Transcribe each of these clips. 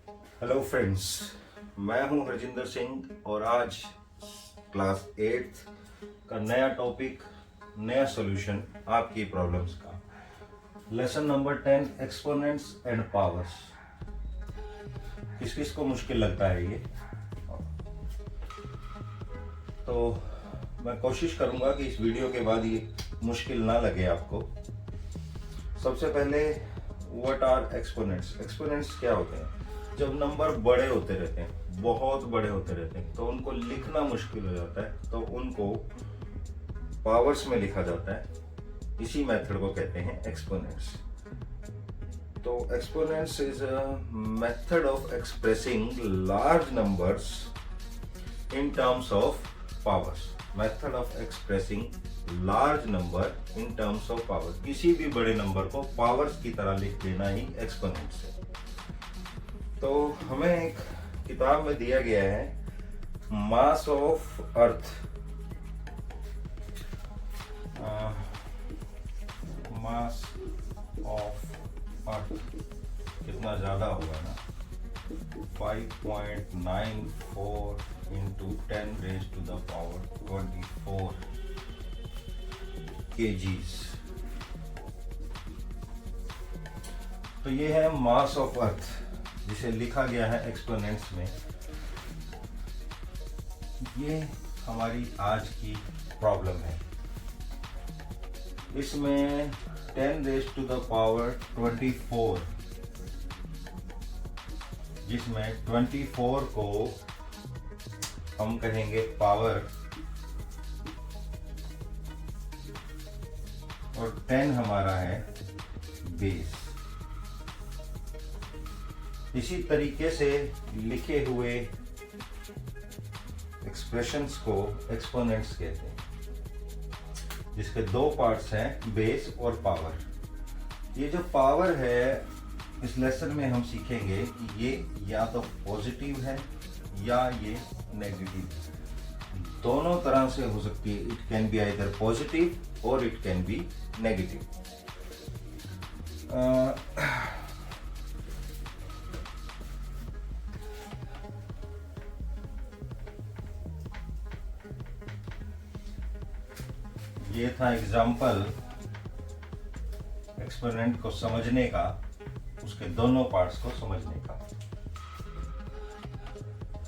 Hello friends, मैं हूं हरजिंदर सिंह और आज क्लास 8th का नया टॉपिक, नया सॉल्यूशन आपकी प्रॉब्लम्स का। Lesson number 10 exponents and powers. किस किस को मुश्किल लगता है ये? तो मैं कोशिश करूंगा कि इस वीडियो के बाद ये मुश्किल ना लगे आपको। सबसे पहले व्हाट आर एक्सपोनेंट्स? एक्सपोनेंट्स क्या होते हैं? जब नंबर बड़े होते रहते हैं, बहुत बड़े होते रहते हैं, तो उनको लिखना मुश्किल हो जाता है, तो उनको पावर्स में लिखा जाता है। इसी मेथड को कहते हैं एक्सपोनेंट्स। तो exponents is a method of expressing large numbers in terms of powers. Method of expressing large number in terms of power. किसी भी बड़े नंबर को पावर्स की तरह लिख देना ही एक्सपोनेंट्स है। तो हमें एक किताब में दिया गया है mass of earth. Mass of earth कितना ज्यादा होगा ना, 5.94 into 10 raise to the power 24 kgs। तो ये है मास ऑफ अर्थ, जिसे लिखा गया है एक्सपोनेंट्स में। ये हमारी आज की प्रॉब्लम है। इसमें 10 रेज टू द पावर 24, जिसमें 24 को हम कहेंगे पावर और 10 हमारा है बेस। इसी तरीके से लिखे हुए एक्सप्रेशंस को एक्सपोनेंट्स कहते हैं, जिसके दो पार्ट्स हैं, बेस और पावर। ये जो पावर है, इस लेसन में हम सीखेंगे कि ये या तो पॉजिटिव है या ये नेगेटिव है। दोनों तरह से हो सकती है। It can be either positive और इट कैन बी नेगेटिव। ये था एग्जाम्पल एक्सपेरिमेंट को समझने का, उसके दोनों पार्ट्स को समझने का।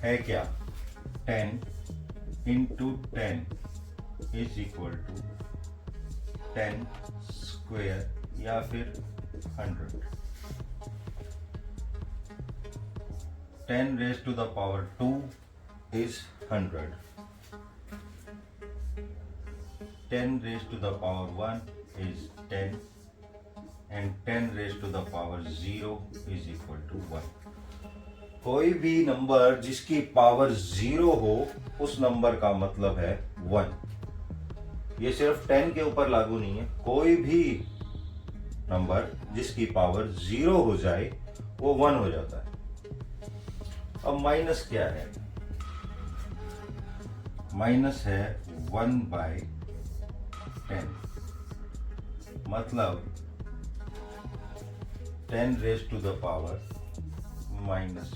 है क्या? 10 into 10 is equal to 10 square या फिर 100। 10 raise to the power 2 is 100। 10 raised to the power 1 is 10 and 10 raised to the power 0 is equal to 1। कोई भी नंबर जिसकी पावर 0 हो, उस नंबर का मतलब है 1। ये सिर्फ 10 के ऊपर लागू नहीं है। कोई भी नंबर जिसकी पावर 0 हो जाए वो 1 हो जाता है। अब माइनस क्या है? माइनस है 1/10, मतलब 10 रेज टू द पावर -1।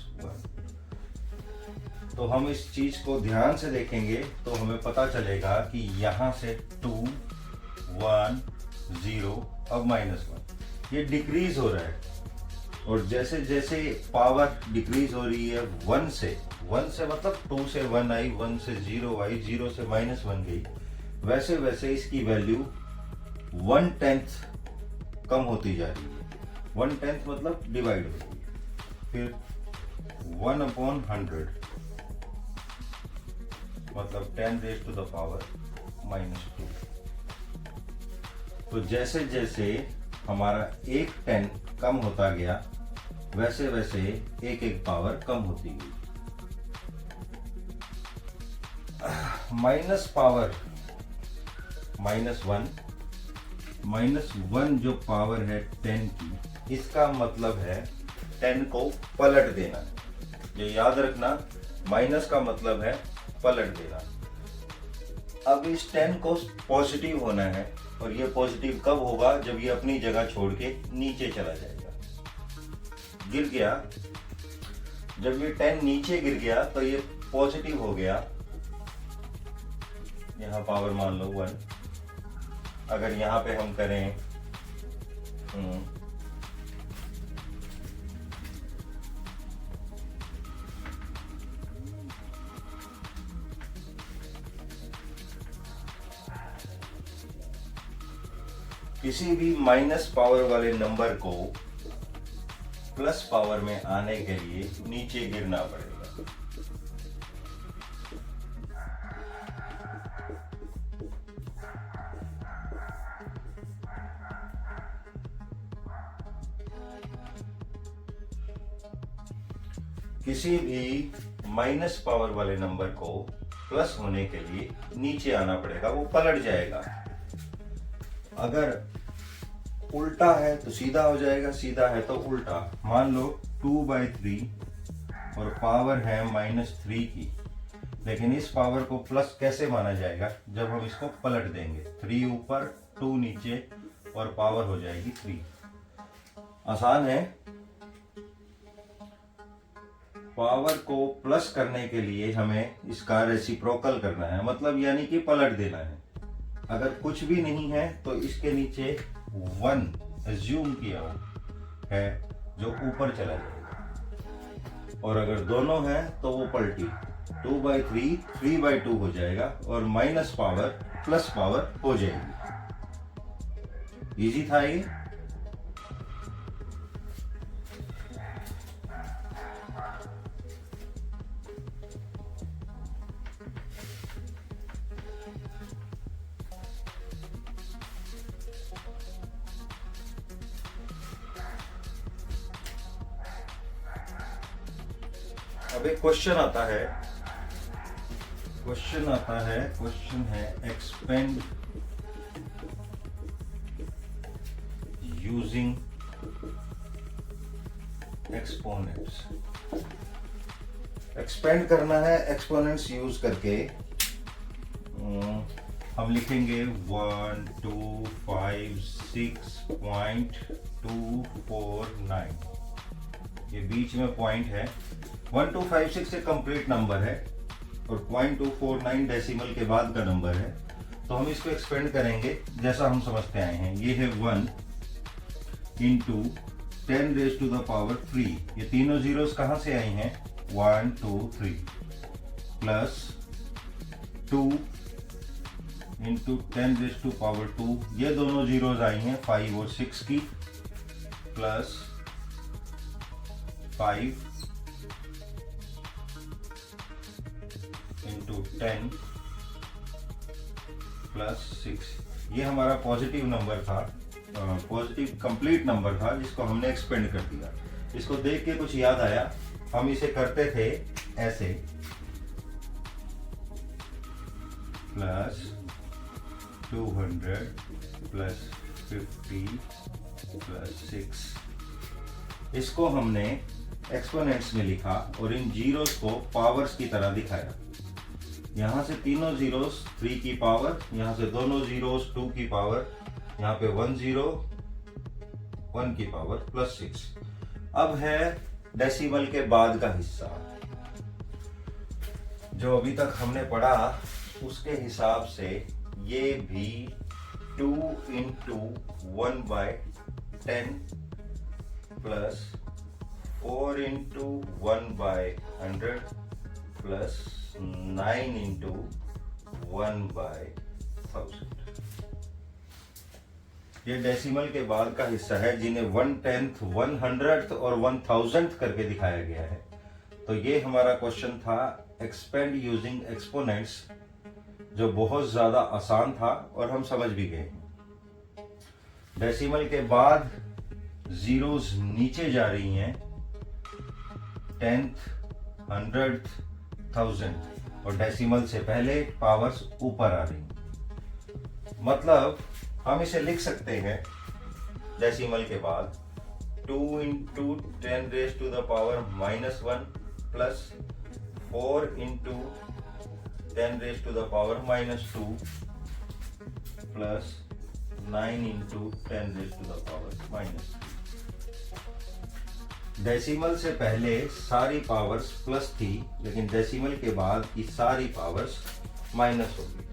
तो हम इस चीज को ध्यान से देखेंगे तो हमें पता चलेगा कि यहां से 2, 1, 0, अब -1। ये डिक्रीज हो रहा है, और जैसे जैसे पावर डिक्रीज हो रही है 1 से मतलब 2 से 1 आई, 1 से 0 आई, 0 से -1 गई, वैसे वैसे इसकी वैल्यू 1/10 कम होती जा रही है। 1/10 मतलब डिवाइड हो रही है। फिर 1/100 मतलब 10 रेज टू द पावर -2। तो जैसे जैसे हमारा एक 10 कम होता गया, वैसे वैसे एक एक पावर कम होती गई। माइनस पावर -1 जो पावर है 10 की, इसका मतलब है 10 को पलट देना। ये याद रखना, माइनस का मतलब है पलट देना। अब इस 10 को पॉजिटिव होना है, और ये पॉजिटिव कब होगा? जब ये अपनी जगह छोड़ के नीचे चला जाएगा, गिर गया। जब ये 10 नीचे गिर गया तो ये पॉजिटिव हो गया, यहाँ पावर मान लो 1। अगर यहाँ पे हम करें किसी भी माइनस पावर वाले नंबर को प्लस पावर में आने के लिए नीचे गिरना पड़ेगा। किसी भी माइनस पावर वाले नंबर को प्लस होने के लिए नीचे आना पड़ेगा, वो पलट जाएगा। अगर उल्टा है तो सीधा हो जाएगा, सीधा है तो उल्टा। मान लो 2/3 और पावर है -3 की, लेकिन इस पावर को प्लस कैसे माना जाएगा? जब हम इसको पलट देंगे, 3 ऊपर 2 नीचे और पावर हो जाएगी 3। आसान है। पावर को प्लस करने के लिए हमें इसका रेसिप्रोकल करना है, मतलब यानी कि पलट देना है। अगर कुछ भी नहीं है तो इसके नीचे 1 एज्यूम किया है जो ऊपर चला जाएगा, और अगर दोनों हैं तो वो पलटी 2/3 3/2 हो जाएगा और माइनस पावर प्लस पावर हो जाएगी। इजी था ये। अब एक क्वेश्चन आता है, क्वेश्चन है एक्सपेंड यूजिंग एक्सपोनेंट्स। एक्सपेंड करना है एक्सपोनेंट्स यूज करके। हम लिखेंगे 1 2 5 6.249। ये बीच में पॉइंट है। 1256 एक कंप्लीट नंबर है और 0.249 डेसिमल के बाद का नंबर है, तो हम इसको एक्सपेंड करेंगे जैसा हम समझते आए हैं। ये है 1 इंटू 10⁻³ ये तीनों जीरोस कहां से आई हैं? 1 2 3 प्लस 2 इंटू 10⁻², ये दोनों जीरोस आई हैं 5 और 6 की, प्लस 5 इंटू 10 प्लस 6। ये हमारा पॉजिटिव नंबर था, पॉजिटिव कंप्लीट नंबर था जिसको हमने एक्सपेंड कर दिया। इसको देख के कुछ याद आया, हम इसे करते थे ऐसे, प्लस 200 प्लस 50 प्लस 6। इसको हमने एक्सपोनेंट्स में लिखा और इन जीरोस को पावर्स की तरह दिखाया। यहाँ से तीनों जीरोस 3 की पावर, यहाँ से दोनों जीरोस 2 की पावर, यहाँ पे 1 0 1 की पावर प्लस 6। अब है डेसिमल के बाद का हिस्सा। जो अभी तक हमने पढ़ा उसके हिसाब से ये भी 2 into 1/10 plus 4 into 1/100 plus 9 into 1/1000। ये डेसिमल के बाद का हिस्सा है, जिन्हें 1/10 100th और 1000th करके दिखाया गया है। तो ये हमारा क्वेश्चन था एक्सपेंड यूजिंग एक्सपोनेंट्स, जो बहुत ज्यादा आसान था और हम समझ भी गए। डेसिमल के बाद जीरोस नीचे जा रही हैं, 10th 100th 1000, और डेसिमल से पहले पावर्स ऊपर आ रही। मतलब हम इसे लिख सकते हैं डेसिमल के बाद 2 into 10⁻⁻1 plus 4 into 10⁻⁻2 plus 9 into 10⁻⁻3। Decimal से पहले सारी पावर्स प्लस थी, लेकिन डेसिमल के बाद की सारी पावर्स माइनस होगी।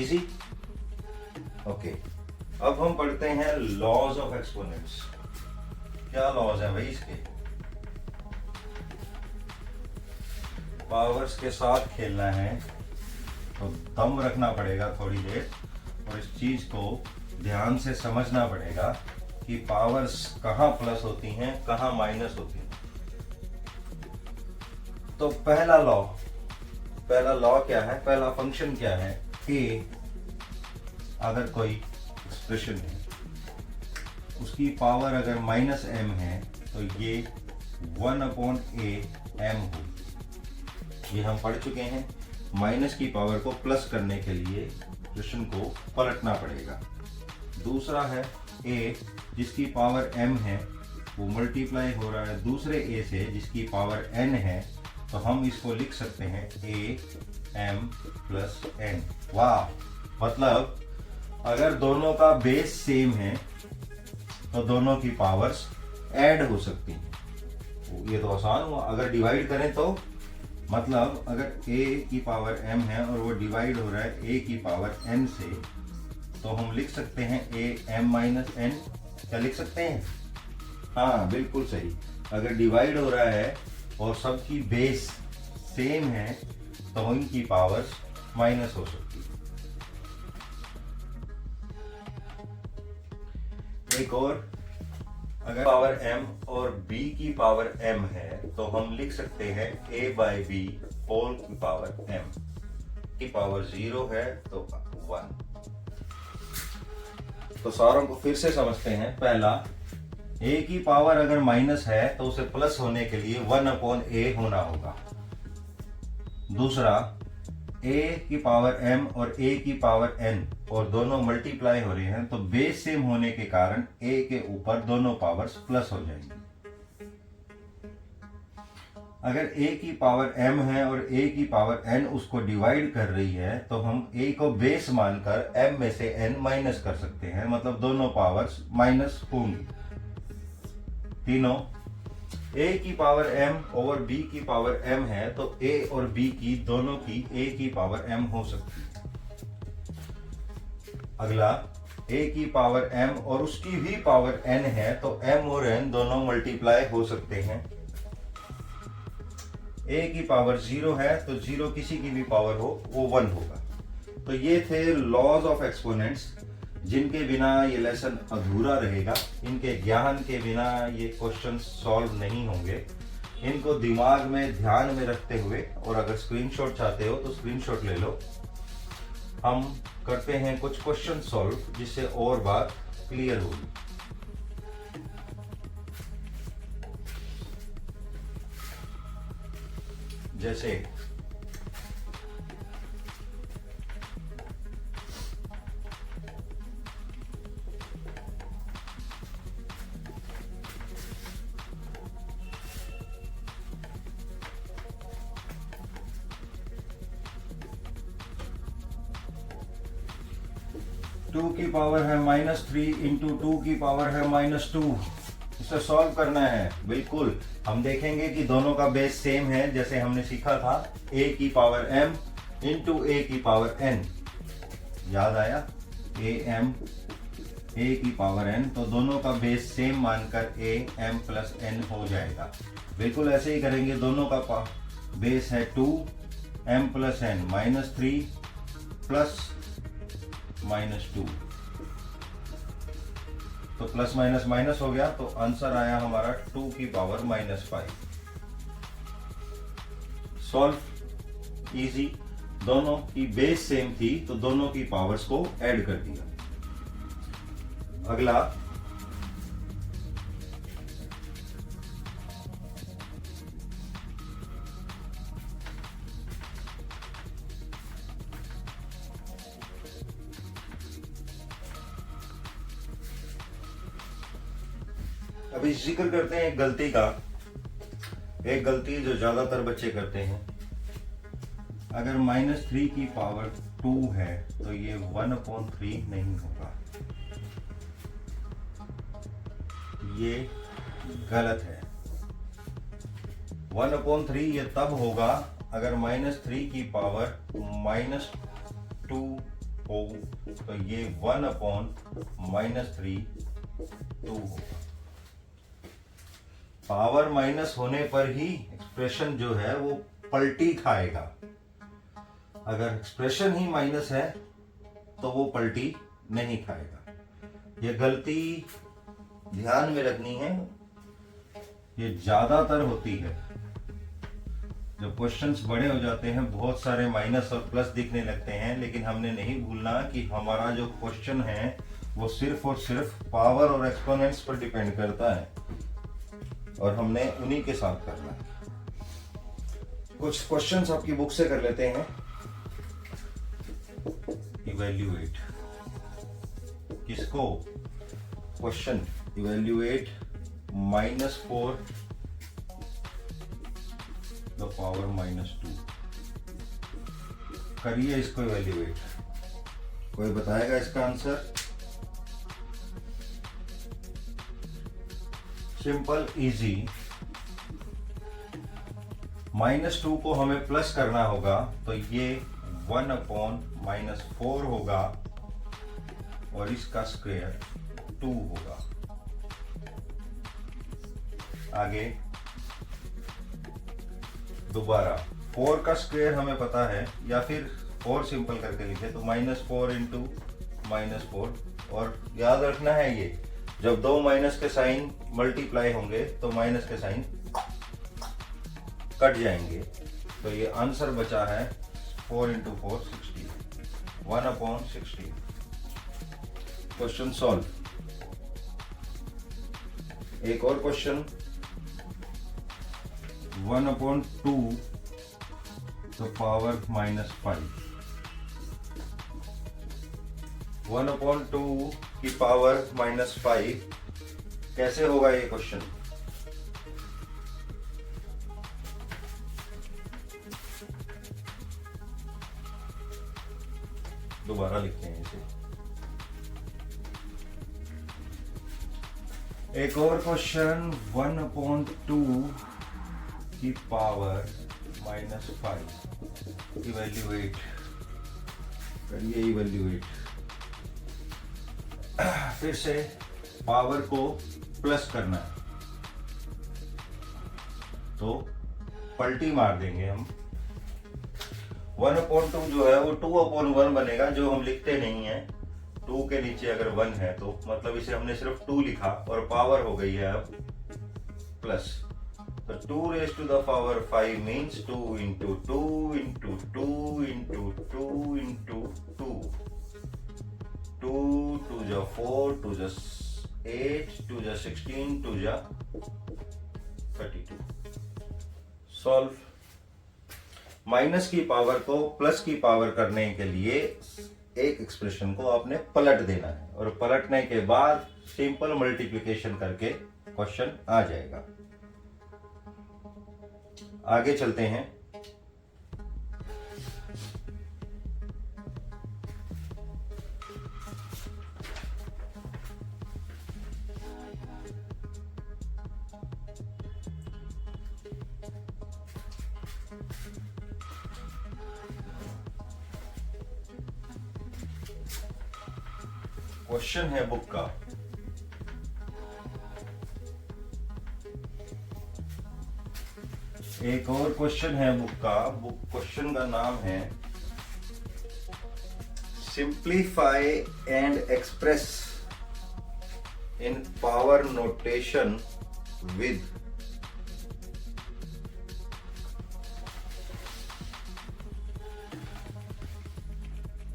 इजी। ओके, अब हम पढ़ते हैं लॉज ऑफ एक्सपोनेंट्स। क्या लॉज है भाई इसके? पावर्स के साथ खेलना है तो दम रखना पड़ेगा थोड़ी देर, और इस चीज को ध्यान से समझना पड़ेगा कि पावर्स कहाँ प्लस होती हैं, कहाँ माइनस होती हैं। तो पहला लॉ क्या है, पहला फंक्शन क्या है? कि अगर कोई एक्सप्रेशन है, उसकी पावर अगर माइनस एम है तो ये 1/a m होगी। ये हम पढ़ चुके हैं। माइनस की पावर को प्लस करने के लिए एक्सप्रेशन को पलटना पड़ेगा। दूसरा है a, जिसकी पावर m है, वो मल्टीप्लाई हो रहा है दूसरे a से जिसकी पावर n है, तो हम इसको लिख सकते हैं a m प्लस n। वाह, मतलब अगर दोनों का बेस सेम है तो दोनों की पावर्स ऐड हो सकती हैं। ये तो आसान हुआ। अगर डिवाइड करें तो मतलब अगर a की पावर m है और वो डिवाइड हो रहा है a की पावर n से, तो हम लिख सकते हैं a m माइनस n। क्या लिख सकते हैं? हाँ, बिल्कुल सही। अगर डिवाइड हो रहा है और सबकी बेस सेम है तो इनकी पावर्स माइनस हो सकती है। एक और, अगर पावर m और b की पावर m है तो हम लिख सकते हैं a बाई बी होल की पावर m। की पावर 0 है तो 1। तो सारों को फिर से समझते हैं। पहला, a की पावर अगर माइनस है तो उसे प्लस होने के लिए 1/a होना होगा। दूसरा, a की पावर m और a की पावर n और दोनों मल्टीप्लाई हो रहे हैं तो बेस सेम होने के कारण a के ऊपर दोनों पावर्स प्लस हो जाएंगी। अगर a की पावर m है और a की पावर n उसको डिवाइड कर रही है तो हम a को बेस मानकर m में से n माइनस कर सकते हैं, मतलब दोनों पावर्स माइनस होंगी। तीनों, a की पावर m और b की पावर m है तो a और b की दोनों की a की पावर m हो सकती है। अगला, a की पावर m और उसकी भी पावर n है तो m और n दोनों मल्टीप्लाई हो सकते हैं। a की पावर 0 है तो 0 किसी की भी पावर हो वो 1 होगा। तो ये थे लॉज ऑफ एक्सपोनेंट्स, जिनके बिना ये लेसन अधूरा रहेगा। इनके ज्ञान के बिना ये क्वेश्चन सॉल्व नहीं होंगे। इनको दिमाग में ध्यान में रखते हुए, और अगर स्क्रीनशॉट चाहते हो तो स्क्रीनशॉट ले लो। हम करते हैं कुछ क्वेश्चन सॉल्व जिससे और बात क्लियर होगी। जैसे टू की पावर है -3 इंटू 2 की पावर है -2। इसे सॉल्व करना है। बिल्कुल, हम देखेंगे कि दोनों का बेस सेम है, जैसे हमने सीखा था a की पावर m इंटू a की पावर n। याद आया? a की पावर n, तो दोनों का बेस सेम मानकर a m प्लस n हो जाएगा। बिल्कुल ऐसे ही करेंगे। दोनों का बेस है 2 m प्लस n -3 प्लस -2, तो प्लस माइनस माइनस हो गया, तो आंसर आया हमारा 2 की पावर -5। Solve easy. दोनों की बेस सेम थी तो दोनों की पावर्स को ऐड कर दिया। अगला, अभी जिक्र करते हैं एक गलती का। एक गलती जो ज्यादातर बच्चे करते हैं, अगर -3 की पावर 2 है तो ये 1/3 नहीं होगा। ये गलत है। 1/3 ये तब होगा अगर -3 की पावर -2 हो, तो ये 1/-3 2 होगा। पावर माइनस होने पर ही एक्सप्रेशन जो है वो पलटी खाएगा। अगर एक्सप्रेशन ही माइनस है तो वो पलटी नहीं खाएगा। ये गलती ध्यान में रखनी है, ये ज्यादातर होती है। जब क्वेश्चंस बड़े हो जाते हैं, बहुत सारे माइनस और प्लस दिखने लगते हैं, लेकिन हमने नहीं भूलना कि हमारा जो क्वेश्चन है वो सिर्फ और सिर्फ पावर और एक्सपोनेंट्स पर डिपेंड करता है और हमने उन्हीं के साथ करना है। कुछ क्वेश्चंस आपकी बुक से कर लेते हैं। इवैल्यूएट किसको? Question evaluate -4 the power -2। करिए इसको इवैल्यूएट। कोई बताएगा इसका आंसर? Simple easy. -2 को हमें प्लस करना होगा, तो ये 1/-4 होगा और इसका स्क्वायर 2 होगा। आगे दोबारा 4 का स्क्वायर हमें पता है, या फिर 4 सिंपल करके लिखे तो -4 इंटू -4। और याद रखना है, ये जब दो माइनस के साइन मल्टीप्लाई होंगे तो माइनस के साइन कट जाएंगे। तो ये आंसर बचा है 4 इंटू 4 60, 1/60। Question solve. एक और क्वेश्चन 1/2 तो पावर -5। 1/2 की पावर -5 कैसे होगा ये क्वेश्चन? दोबारा लिखते हैं इसे। एक और क्वेश्चन 1/2 की पावर -5। इवैल्यूएट करिए, इवैल्यूएट। फिर से पावर को प्लस करना है, तो पलटी मार देंगे हम। 1/2 जो है वो 2/1 बनेगा, जो हम लिखते नहीं है। 2 के नीचे अगर 1 है तो मतलब इसे हमने सिर्फ 2 लिखा और पावर हो गई है अब प्लस। तो 2 raised to the power 5 means 2 into 2 into 2 into 2 into 2। 2 2 जा 4, 2 जा 8, 2 जा 16, 2 जा 32। सॉल्व। माइनस की पावर को प्लस की पावर करने के लिए एक एक्सप्रेशन को आपने पलट देना है, और पलटने के बाद सिंपल मल्टीप्लिकेशन करके क्वेश्चन आ जाएगा। आगे चलते हैं। क्वेश्चन है बुक का, एक और क्वेश्चन है बुक का। बुक क्वेश्चन का नाम है simplify and express in power notation with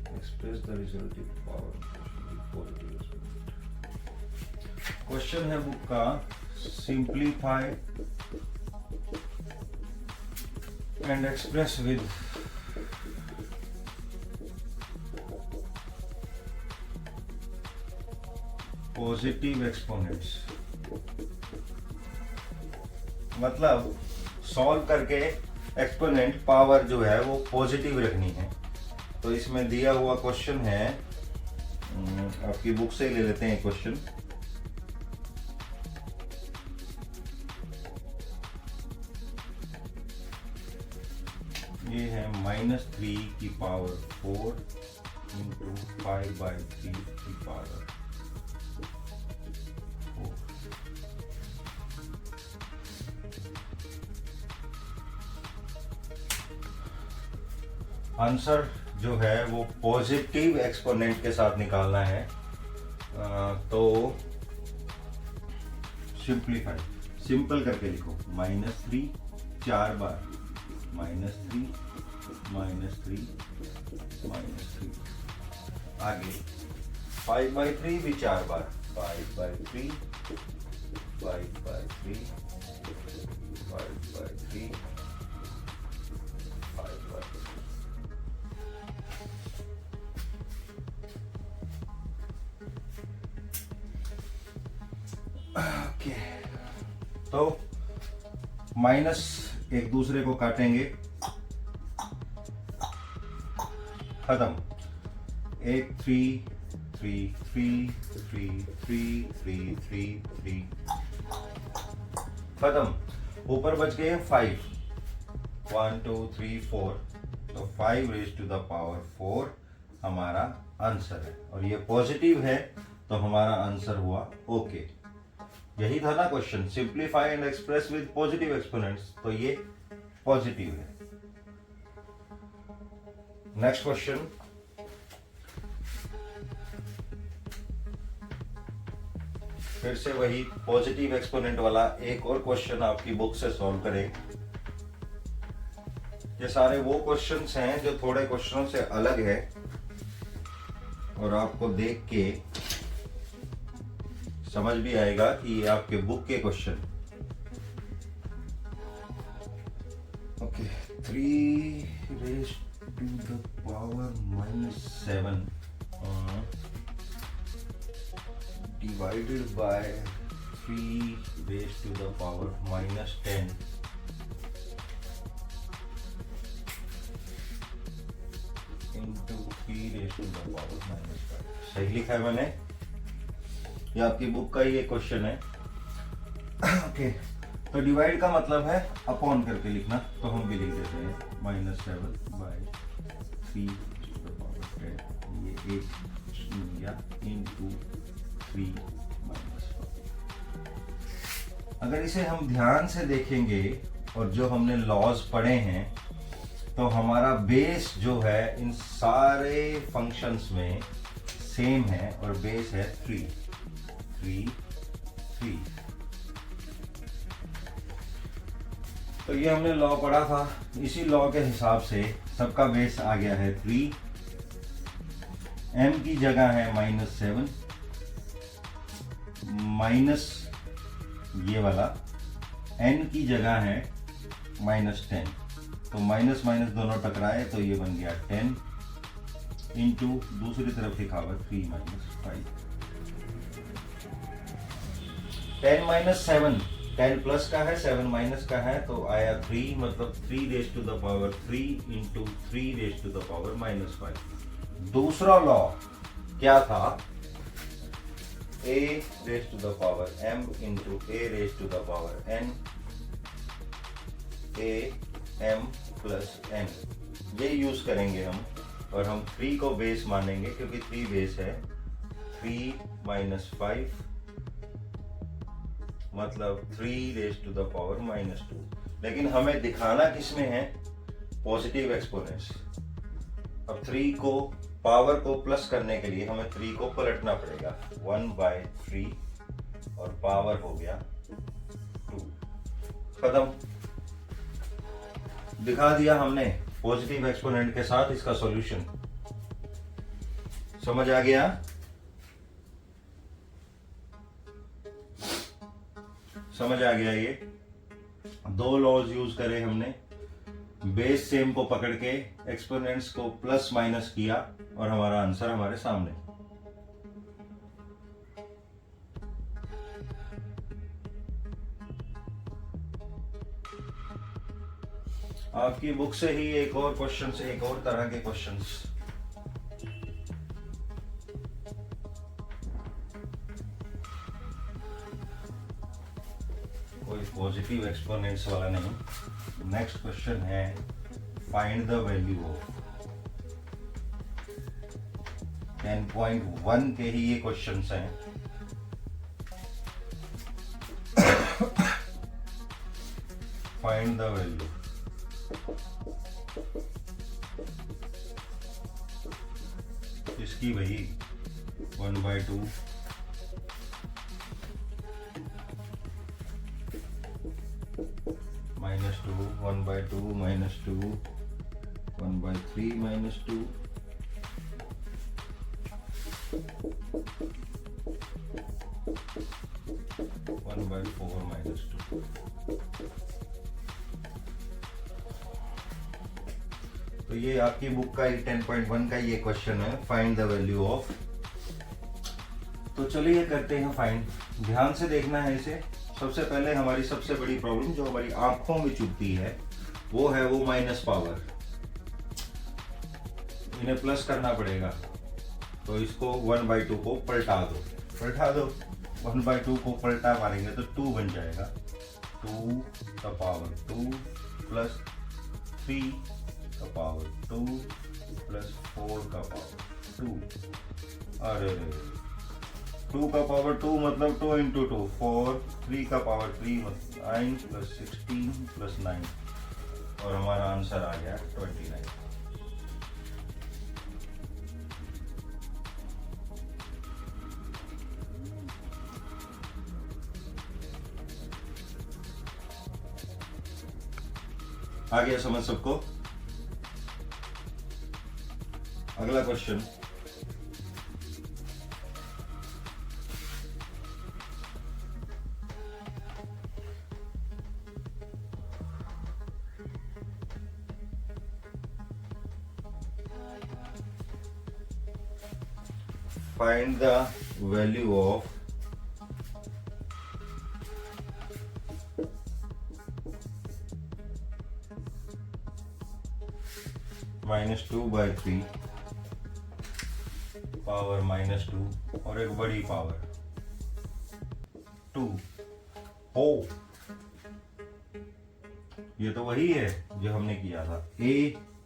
express the result in power. Question है बुक का simplify and express with positive exponents। मतलब सॉल्व करके एक्सपोनेंट पावर जो है वो पॉजिटिव रखनी है। तो इसमें दिया हुआ क्वेश्चन है, आपकी बुक से ले लेते हैं क्वेश्चन। ये है -3 की पावर 4 इंटू 5/3 की पावर 4। आंसर जो है वो पॉजिटिव एक्सपोनेंट के साथ निकालना है। तो सिंपल करके लिखो, -3 4 बार, -3 -3 -3, आगे 5/3 भी 4 बार, 5/3 5/3 5/3 5/3। ओके, तो माइनस एक दूसरे को काटेंगे, खत्म। 1 3 3 3 3 3 3 3 3, खत्म। ऊपर बच गए 5, 1 2 3 4, तो 5 × 4 हमारा आंसर है, और ये पॉजिटिव है तो हमारा आंसर हुआ ओके। यही था ना question, simplify and express with positive exponents, तो ये पॉजिटिव है। नेक्स्ट क्वेश्चन, फिर से वही पॉजिटिव एक्सपोनेंट वाला एक और क्वेश्चन आपकी बुक से सॉल्व करें। ये सारे वो क्वेश्चंस हैं जो थोड़े क्वेश्चनों से अलग है और आपको देख के समझ भी आएगा कि ये आपके बुक के question. Okay, 3 × 7 divided by 3 raised to the power -10 into 3 raised to the power -5। सही लिखा है मैंने, ये आपकी बुक का ही एक क्वेश्चन है। ओके, तो डिवाइड का मतलब है अपॉन करके लिखना, तो हम भी लिख देते हैं -7/3 to the power 10, ये 1 या into 3 -5। अगर इसे हम ध्यान से देखेंगे और जो हमने लॉज पढ़े हैं, तो हमारा बेस जो है इन सारे फंक्शंस में सेम है, और बेस है 3 3 3। तो ये हमने लॉ पढ़ा था, इसी लॉ के हिसाब से सबका बेस आ गया है 3। m की जगह है -7, माइनस ये वाला, n की जगह है -10, तो माइनस माइनस दोनों टकराए तो ये बन गया 10 इंटू दूसरी तरफ लिखा हुआ 3 - 5। 10 - 7, 10 प्लस का है 7 माइनस का है, तो आया 3, मतलब 3 raised to the power 3 into 3 raised to the power -5। दूसरा लॉ क्या था, a raised to the power m into a raised to the power n, a m plus n, ये यूज करेंगे हम, और हम 3 को बेस मानेंगे क्योंकि 3 बेस है। 3 - 5 मतलब 3 raised to the power -2, लेकिन हमें दिखाना किसमें है, पॉजिटिव एक्सपोनेंट्स। अब 3 को पावर को प्लस करने के लिए हमें 3 को पलटना पड़ेगा, 1/3 और पावर हो गया 2, खत्म। दिखा दिया हमने पॉजिटिव एक्सपोनेंट के साथ इसका सॉल्यूशन। समझ आ गया? समझ आ गया? ये 2 लॉज यूज करे हमने, बेस सेम को पकड़ के एक्सपोनेंट्स को प्लस माइनस किया और हमारा आंसर हमारे सामने। आपकी बुक से ही एक और क्वेश्चन से एक और तरह के क्वेश्चंस। कोई पॉजिटिव एक्सपोनेंट्स वाला नहीं। नेक्स्ट क्वेश्चन है फाइंड द वैल्यू ऑफ 10.1 के ही ये क्वेश्चंस हैं। फाइंड द वैल्यू इसकी वही 1/2 -2 1/2 -2 1/3 -2 1/4 -2। तो ये आपकी बुक का 10.1 का ये क्वेश्चन है, फाइंड द वैल्यू ऑफ। तो चलिए करते हैं फाइंड। ध्यान से देखना है इसे। सबसे पहले हमारी सबसे बड़ी प्रॉब्लम जो हमारी आंखों में चुभती है वो है वो माइनस पावर। इन्हें प्लस करना पड़ेगा, तो इसको 1/2 को पलटा दो 1/2 को पलटा मारेंगे तो 2 बन जाएगा। 2 का पावर 2 प्लस 3 का पावर 2 प्लस 4 का पावर 2। अरे 2 का पावर 2 मतलब 2 इंटू 2 4, 3 का पावर 3 मतलब 9 प्लस 16 प्लस 9, और हमारा आंसर आ गया 29। आ गया समझ सबको? अगला question, find the value of -2/3 power -2 और एक बड़ी पावर 2 हो। ये तो वही है जो हमने किया था। a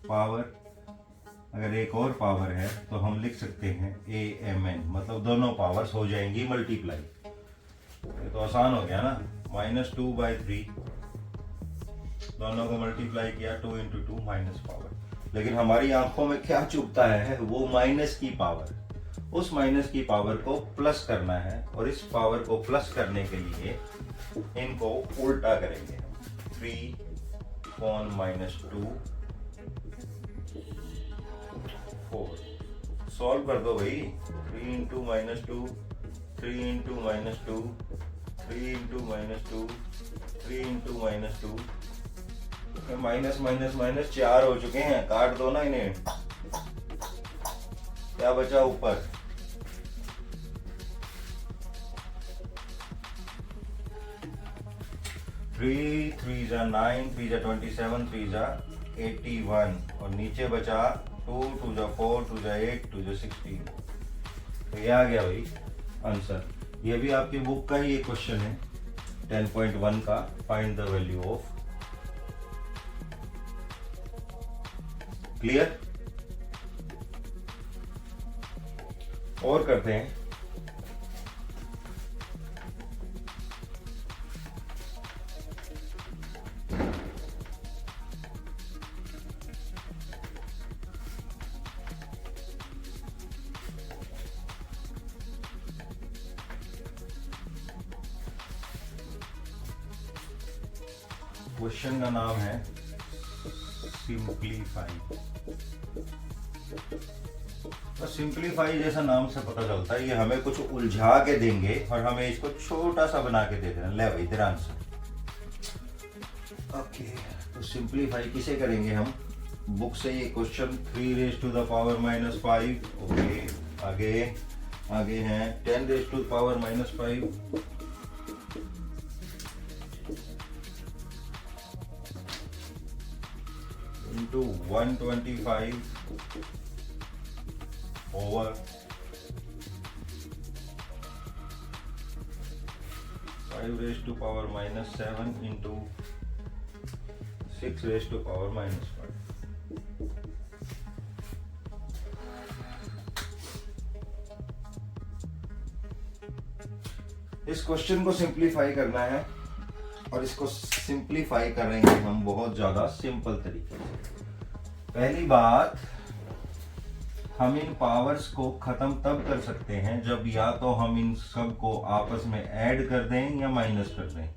पावर, अगर एक और पावर है तो हम लिख सकते हैं AMN, मतलब दोनों पावर्स हो जाएंगी मल्टीप्लाई। ये तो आसान हो गया ना। -2/3 दोनों को मल्टीप्लाई किया, 2 इंटू 2 माइनस पावर। लेकिन हमारी आंखों में क्या चुभता है, वो माइनस की पावर। उस माइनस की पावर को प्लस करना है, और इस पावर को प्लस करने के लिए इनको उल्टा करेंगे। 3 अपॉन -2 4। सॉल्व कर दो भाई। 3 into -2 3 into -2 3 into -2 3 into -2, minus minus minus 4 हो चुके हैं। काट दो ना इन्हें। क्या बचा ऊपर? 3 3 जा 9 3 जा 27 3 जा 81, और नीचे बचा 2 2 जा 4 2 जा 8 2 जा 16। तो ये आ गया भाई आंसर। ये भी आपकी बुक का ही एक क्वेश्चन है 10.1 का, find the value of. Clear? और करते हैं। क्वेश्चन का नाम है सिंप्लीफाई। तो सिंप्लीफाई जैसा नाम से पता चलता है ये हमें कुछ उलझा के देंगे और हमें इसको छोटा सा बना के दे देना। ले भाई तेरा आंसर। ओके, तो सिंप्लीफाई किसे करेंगे हम? बुक से ये क्वेश्चन 3⁻⁻⁵। ओके, आगे हैं 10⁻⁻⁵ into 125 over 5⁻⁻⁷ into 6⁻⁻⁵। इस क्वेश्चन को सिंप्लीफाई करना है और इसको सिंप्लीफाई करेंगे हम बहुत ज्यादा सिंपल तरीके से। पहली बात, हम इन पावर्स को खत्म तब कर सकते हैं जब या तो हम इन सब को आपस में ऐड कर दें या माइनस कर दें।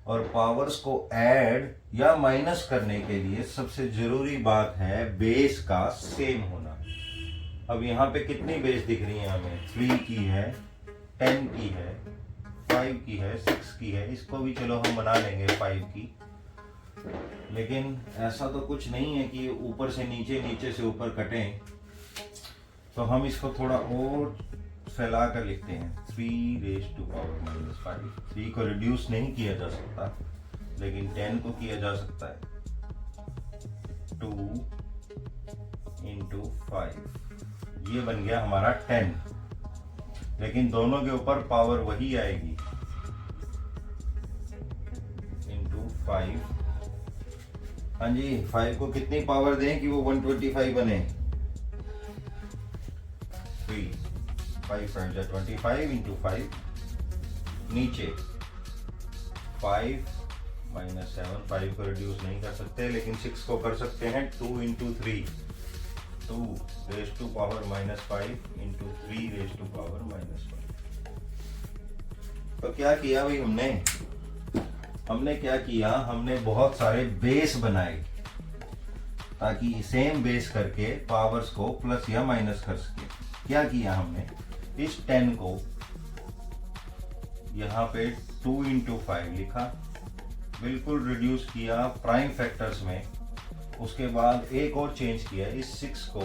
और पावर्स को ऐड या माइनस करने के लिए सबसे जरूरी बात है बेस का सेम होना। अब यहाँ पे कितनी बेस दिख रही है हमें? 3 की है, 10 की है, 5 की है, 6 की है। इसको भी चलो हम बना लेंगे 5 की, लेकिन ऐसा तो कुछ नहीं है कि ऊपर से नीचे, नीचे से ऊपर कटें। तो हम इसको थोड़ा और फैला कर लिखते हैं, 3⁻⁻5। 3 को रिड्यूस नहीं किया जा सकता, लेकिन 10 को किया जा सकता है। 2 × 5, ये बन गया हमारा 10, लेकिन दोनों के ऊपर पावर वही आएगी, × 5। हाँ जी, 5 को कितनी पावर दें कि वो 125 बने? 3, 5 × 25 × 5, नीचे 5 - 7, 5 को रिड्यूस नहीं कर सकते, लेकिन 6 को कर सकते हैं। 2 × 3, 2⁻⁻5 × 3⁻⁻5। तो क्या किया भाई हमने क्या किया? हमने बहुत सारे बेस बनाए ताकि सेम बेस करके पावर्स को प्लस या माइनस कर सके। क्या किया हमने? इस 10 को यहाँ पे 2 × 5 लिखा, बिल्कुल रिड्यूस किया प्राइम फैक्टर्स में। उसके बाद एक और चेंज किया, इस 6 को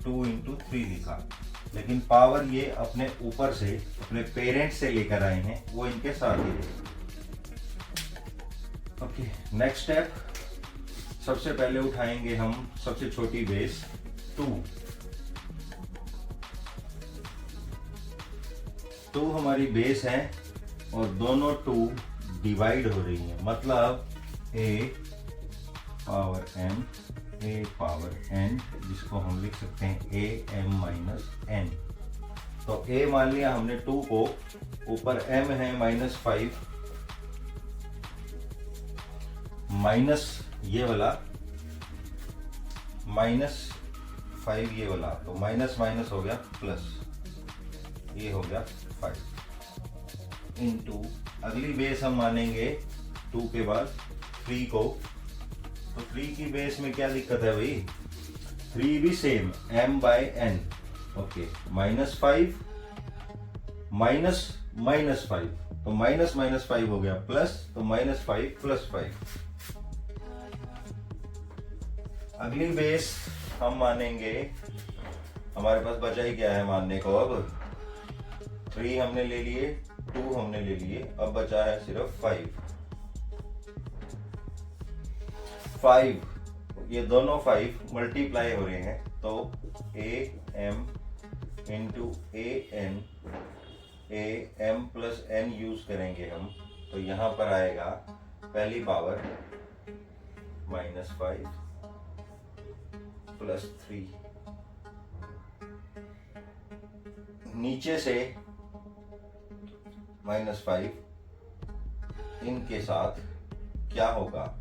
2 × 3 लिखा, लेकिन पावर ये अपने ऊपर से, अपने पेरेंट्स से लेकर आए हैं, वो इनके साथ ही है। ओके, नेक्स्ट स्टेप, सबसे पहले उठाएंगे हम सबसे छोटी बेस 2। 2 हमारी बेस है और दोनों 2 डिवाइड हो रही है, मतलब a पावर n, जिसको हम लिख सकते हैं am-n। तो a मान लिया हमने 2 को, ऊपर m है -5, माइनस ये वाला, -5 ये वाला, तो माइनस माइनस हो गया प्लस, ये हो गया 5 इंटू, अगली बेस हम मानेंगे 2 के बाद 3 को। तो 3 की बेस में क्या दिक्कत है भाई? 3 भी सेम, m/n। ओके, -5 -5, तो -5 हो गया प्लस, तो -5 + 5। अगली बेस हम मानेंगे, हमारे पास बचा ही क्या है मानने को? अब 3 हमने ले लिए, 2 हमने ले लिए, अब बचा है सिर्फ 5। ये दोनों 5 मल्टीप्लाई हो रहे हैं, तो am × an, am + n use करेंगे हम, तो यहां पर आएगा पहली पावर -5 + 3, नीचे से -5, इनके साथ क्या होगा?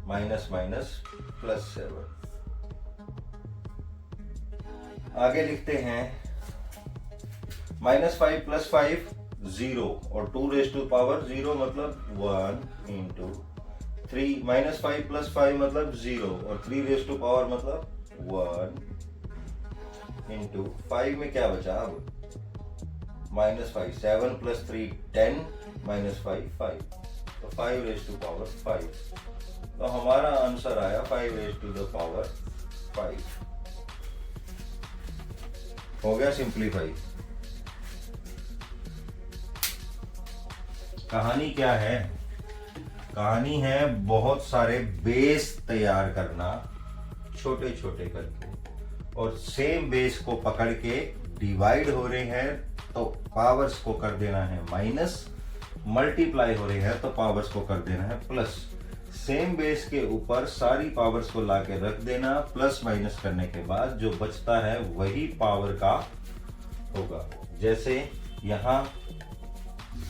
माइनस +7। आगे लिखते हैं -5 + 5 0, और 2⁻0 मतलब 1 × 3, -5 + 5 मतलब 0, और 3⁻⁻ मतलब 1 × 5 में क्या बचा? अब -5, 7 + 3 10, -5 5, तो 5⁻5। तो हमारा आंसर आया 5⁻5। हो गया सिंप्लीफाई। कहानी क्या है? कहानी है बहुत सारे बेस तैयार करना, छोटे छोटे करके, और सेम बेस को पकड़ के डिवाइड हो रहे हैं तो पावर्स को कर देना है माइनस, मल्टीप्लाई हो रहे हैं तो पावर्स को कर देना है प्लस। सेम बेस के ऊपर सारी पावर्स को लाके रख देना, प्लस माइनस करने के बाद जो बचता है वही पावर का होगा। जैसे यहाँ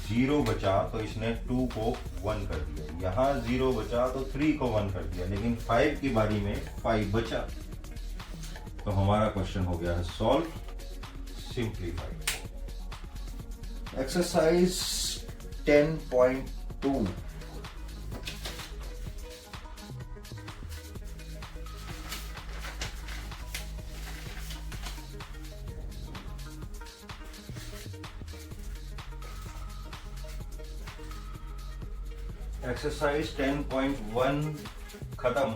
0 बचा तो इसने 2 को 1 कर दिया, यहाँ 0 बचा तो 3 को 1 कर दिया, लेकिन 5 की बारी में 5 बचा, तो हमारा क्वेश्चन हो गया है सॉल्व, सिंप्लीफाइड। एक्सरसाइज 10.2। एक्सरसाइज 10.1 खत्म।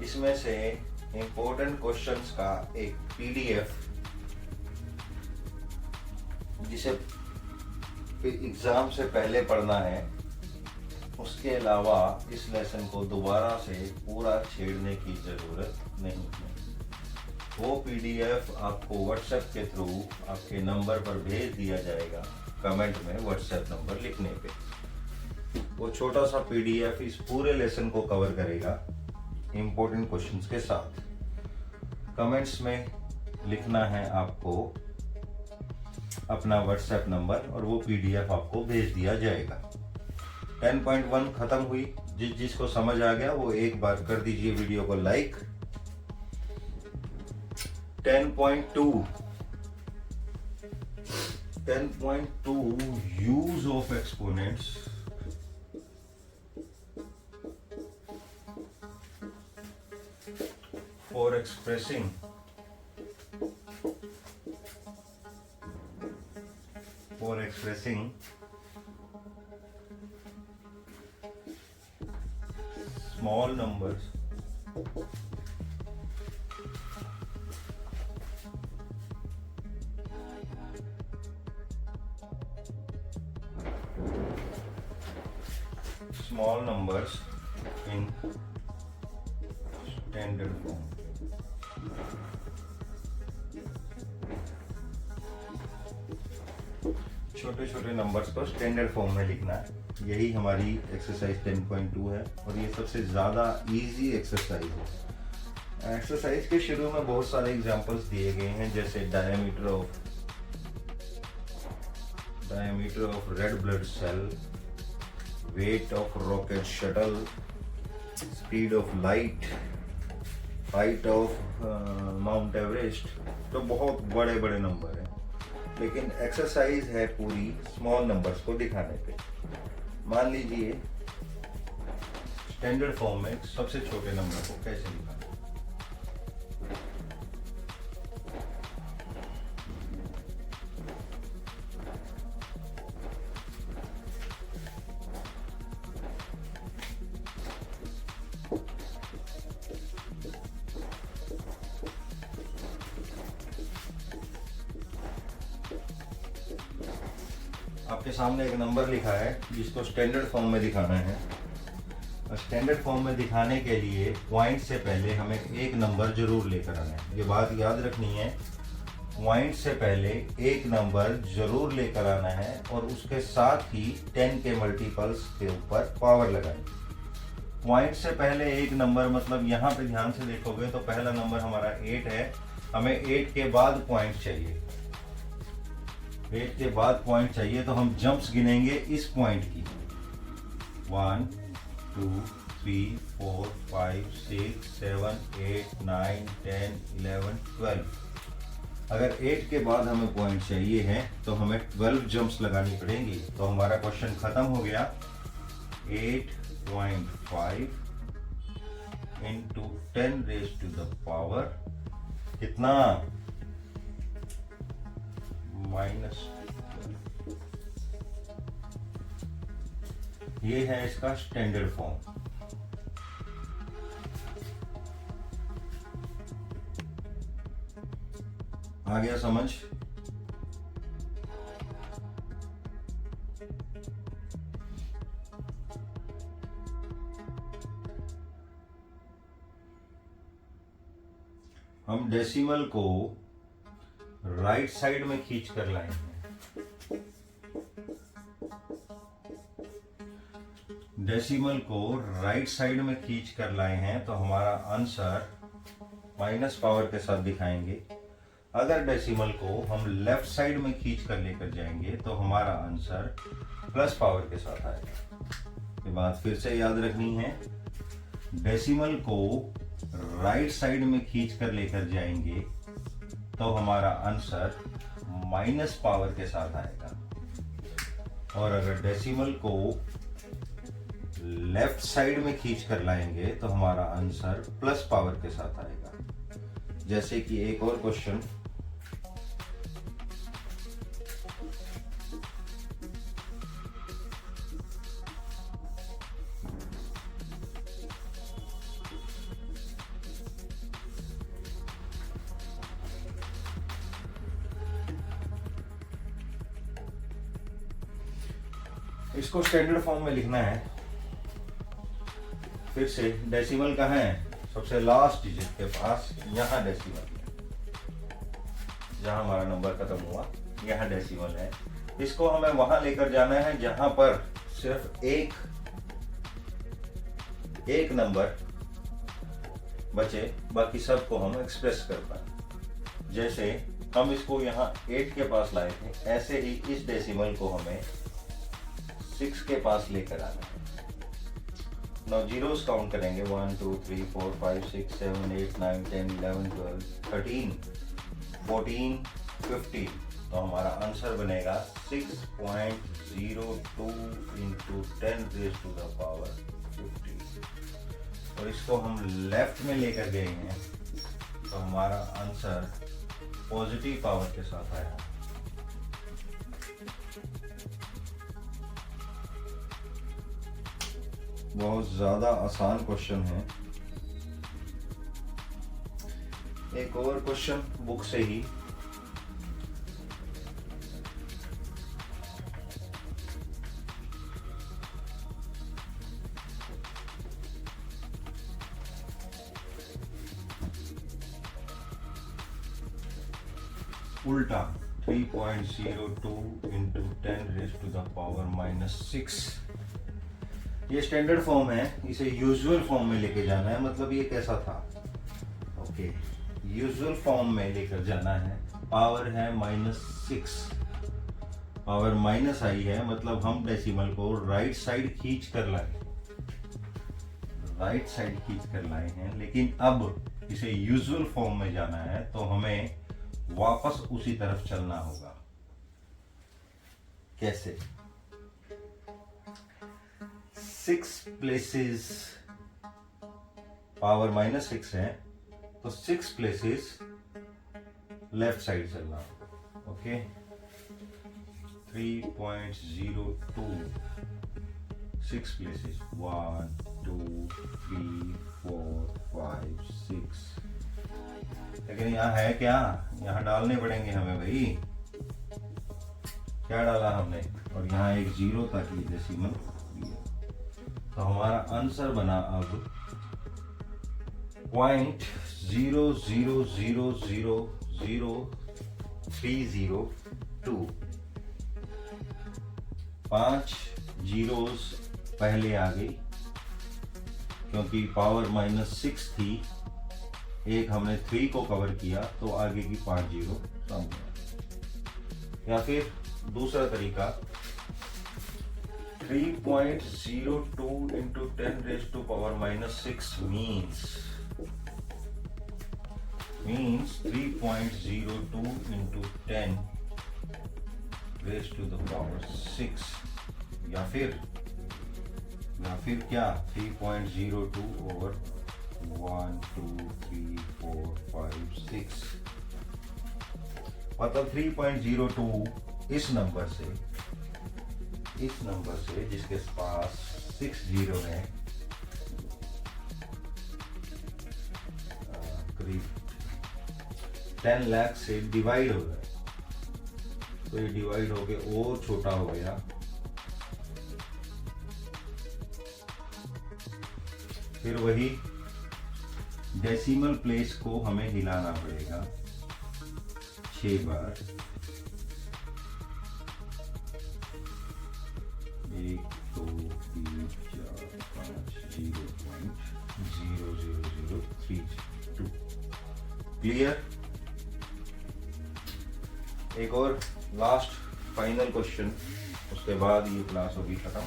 इसमें से इंपॉर्टेंट क्वेश्चंस का एक पीडीएफ, जिसे एग्जाम से पहले पढ़ना है, उसके अलावा इस लेसन को दोबारा से पूरा छेड़ने की जरूरत नहीं है। वो पीडीएफ आपको व्हाट्सएप के थ्रू आपके नंबर पर भेज दिया जाएगा, कमेंट में व्हाट्सएप नंबर लिखने पे। वो छोटा सा पीडीएफ इस पूरे लेसन को कवर करेगा इंपॉर्टेंट क्वेश्चंस के साथ। कमेंट्स में लिखना है आपको अपना व्हाट्सएप नंबर और वो पीडीएफ आपको भेज दिया जाएगा। 10.1 खत्म हुई। जिसको समझ आ गया वो एक बार कर दीजिए वीडियो को like. 10.2 use of exponents. For expressing small numbers in standard form। छोटे छोटे नंबर्स को स्टैंडर्ड फॉर्म में लिखना है, यही हमारी एक्सरसाइज 10.2 है और ये सबसे ज़्यादा इजी एक्सरसाइज है। एक्सरसाइज के शुरू में बहुत सारे एग्जांपल्स दिए गए हैं, जैसे diameter of red blood cell, weight of rocket shuttle, speed of light, height of Mount Everest. तो बहुत बड़े बड़े नंबर हैं, लेकिन एक्सरसाइज है पूरी स्मॉल नंबर्स को दिखाने पे। मान लीजिए स्टैंडर्ड फॉर्म में सबसे छोटे नंबर को कैसे लिखा। आपके सामने एक नंबर लिखा है जिसको स्टैंडर्ड फॉर्म में दिखाना है। स्टैंडर्ड फॉर्म में दिखाने के लिए पॉइंट से पहले हमें एक नंबर जरूर लेकर आना है। ये बात याद रखनी है, पॉइंट से पहले एक नंबर जरूर लेकर आना है और उसके साथ ही 10 के मल्टीपल्स के ऊपर पावर लगाएं। पॉइंट से पहले एक नंबर मतलब यहाँ पे ध्यान से देखोगे तो पहला नंबर हमारा 8 है, हमें 8 के बाद पॉइंट चाहिए। 8 के बाद पॉइंट चाहिए तो हम जंप्स गिनेंगे इस पॉइंट की। 1 2 3 4 5 6 7 8 9 10 11 12। अगर 8 के बाद हमें पॉइंट चाहिए है तो हमें 12 जंप्स लगानी पड़ेंगी। तो हमारा क्वेश्चन खत्म हो गया। 8.5 into 10 raised to the power कितना, -12। ये है इसका स्टैंडर्ड फॉर्म। आ गया समझ? हम डेसिमल को राइट साइड में खींच कर लाए हैं। डेसिमल को राइट साइड में खींच कर लाए हैं तो हमारा आंसर माइनस पावर के साथ दिखाएंगे। अगर डेसिमल को हम लेफ्ट साइड में खींच कर लेकर जाएंगे तो हमारा आंसर प्लस पावर के साथ आएगा। ये बात फिर से याद रखनी है, डेसिमल को राइट साइड में खींच कर लेकर जाएंगे तो हमारा आंसर माइनस पावर के साथ आएगा, और अगर डेसिमल को लेफ्ट साइड में खींच कर लाएंगे तो हमारा आंसर प्लस पावर के साथ आएगा। जैसे कि एक और क्वेश्चन, इसको स्टैंडर्ड फॉर्म में लिखना है। फिर से डेसिमल कहाँ है, सबसे लास्ट डिजिट के पास, यहाँ डेसिमल, जहाँ हमारा नंबर खत्म हुआ यहाँ डेसिमल है। इसको हमें वहां लेकर जाना है जहां पर सिर्फ एक नंबर बचे, बाकी सबको हम एक्सप्रेस कर पाए। जैसे हम इसको यहाँ 8 के पास लाए थे, ऐसे ही इस डेसिमल को हमें 6 के पास लेकर आना है। नाउ जीरोस काउंट करेंगे, 1 2 3 4 5 6 7 8 9 10 11 12 13 14 15, तो हमारा आंसर बनेगा 6.02 into 10 raise to the power 50। और इसको हम लेफ्ट में लेकर गए हैं तो हमारा आंसर पॉजिटिव पावर के साथ आया। बहुत ज्यादा आसान क्वेश्चन है। एक और क्वेश्चन बुक से ही, उल्टा 3.02 into 10 raise to the power -6। ये स्टैंडर्ड फॉर्म है, इसे यूजुअल फॉर्म में लेके जाना है। मतलब ये कैसा था, ओके, यूजुअल फॉर्म में लेकर जाना है। पावर है -6, पावर माइनस आई है, मतलब हम डेसिमल को राइट साइड खींच कर लाए हैं। लेकिन अब इसे यूजुअल फॉर्म में जाना है तो हमें वापस उसी तरफ चलना होगा। कैसे? 6 प्लेसेस, पावर -6 है तो 6 प्लेसेस लेफ्ट साइड चलना होगा। Okay, 3.02 6 places, 1 2 3 4 5 6। लेकिन यहाँ है क्या, यहाँ डालने पड़ेंगे हमें भाई। क्या डाला हमने, और यहाँ एक 0 तक ये डेसिमल, तो हमारा आंसर बना अब 0.00000302। 5 जीरोस पहले आ गई क्योंकि पावर -6 थी, एक हमने 3 को कवर किया तो आगे की 5 जीरो सामने। या फिर दूसरा तरीका, 3.02 into 10 raised to power -6 means 3.02 into 10 raised to the power 6, या फिर क्या, 3.02 over 1 2 3 4 5 6। मतलब 3.02 इस नंबर से जिसके पास 6 जीरो है, करीब 10 लाख से डिवाइड हो गया, तो ये डिवाइड होके और छोटा हो गया। फिर वही डेसिमल प्लेस को हमें हिलाना पड़ेगा 6 बार। 1 2 3 4 5 0.0003 2। क्लियर? एक और लास्ट फाइनल क्वेश्चन, उसके बाद ये क्लास होगी खत्म।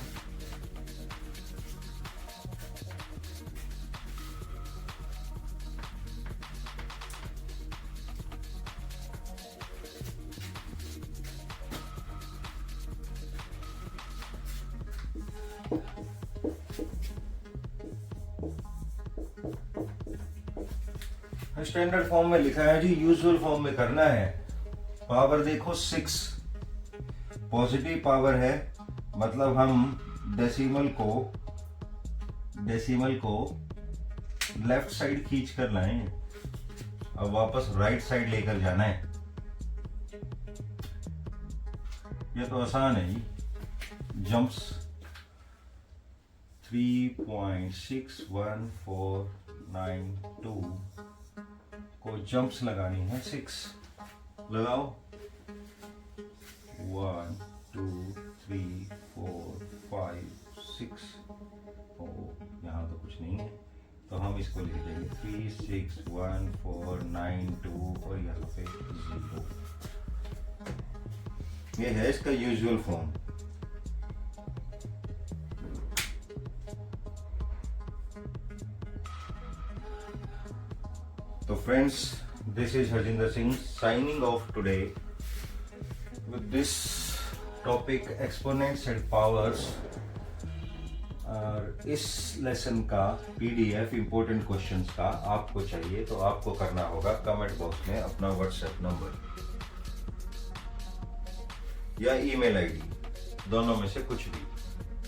स्टैंडर्ड फॉर्म में लिखा है जी, यूजुअल फॉर्म में करना है। पावर देखो 6 पॉजिटिव पावर है, मतलब हम डेसिमल को लेफ्ट साइड खींच कर लाएंगे, अब वापस राइट साइड लेकर जाना है। ये तो आसान है जी। जंप्स 3.61492 को जंप्स लगानी है 6। लगाओ 1 2 3 4 5 6। ओ यहाँ तो कुछ नहीं है, तो हम इसको लिख देंगे 36142 और यहाँ पे 0। ये है इसका यूजुअल फॉर्म। तो friends, this is Harjinder Singh signing off today with this topic exponents and powers. और इस लेसन का पीडीएफ इंपॉर्टेंट क्वेश्चंस का आपको चाहिए तो आपको करना होगा कमेंट बॉक्स में अपना व्हाट्सएप नंबर या ईमेल आईडी, दोनों में से कुछ भी।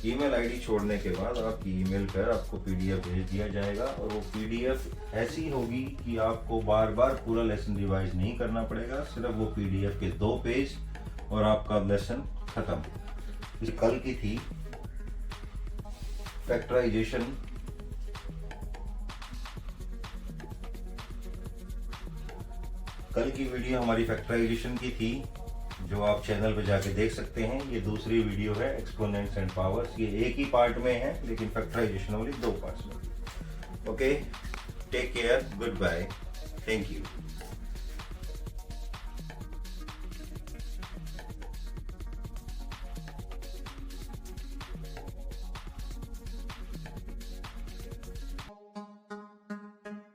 ईमेल आईडी छोड़ने के बाद आपकी ईमेल पर आपको पीडीएफ भेज दिया जाएगा, और वो पीडीएफ ऐसी होगी कि आपको बार बार पूरा लेसन रिवाइज नहीं करना पड़ेगा, सिर्फ वो पीडीएफ के 2 पेज और आपका लेसन खत्म। कल की थी फैक्टराइजेशन। कल की वीडियो हमारी फैक्टराइजेशन की थी, जो आप चैनल पे जाके देख सकते हैं। ये दूसरी वीडियो है एक्सपोनेंट्स एंड पावर्स। ये एक ही पार्ट में है, लेकिन फैक्टराइजेशन वाली 2 पार्ट्स में। Okay, take care, goodbye, thank you.